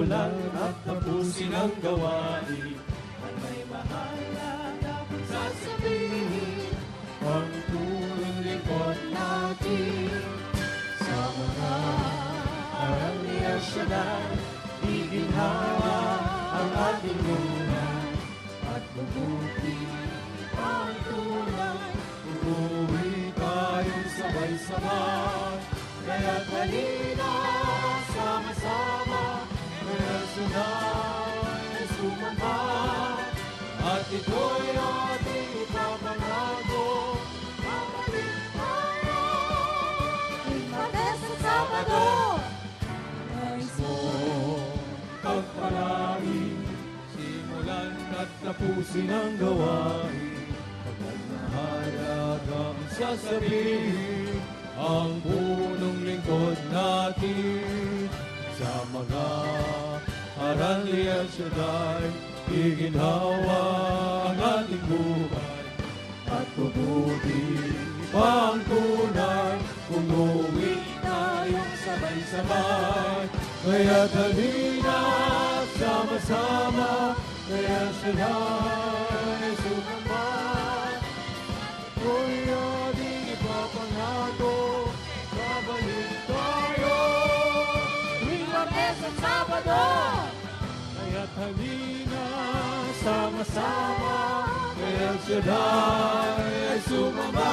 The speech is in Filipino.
simulan at tapusin ang gawain. At may mahal na dapat sasabihin, ang punong lingkod natin. Sa mga aral ni El Shaddai, iginhawa ang ating buhay. At mabuti ang tunay, uuwi tayong sabay-sabay. Kaya't halina, sama-sama, may El Shaddai ay sumama. At ito'y ating ipapangako, babalik tayo tuwing Martes at Sabado. Nais mo pagpalain, simulan at tapusin ang gawain. Kapag mahalaga ang sasabihin, ang punong lingkod natin. Sa mga aral ni El Shaddai, iginhawa ang ating buhay. At mabuti pa ang tunay, kung uwi tayong sabay-sabay. Kaya't halina, sama-sama, kay El Shaddai sumama. Ako'y ating ipapangako, babalik tayo tuwing Martes at Sabado. Kaya't halina, sama-sama, kay El Shaddai ay sumama.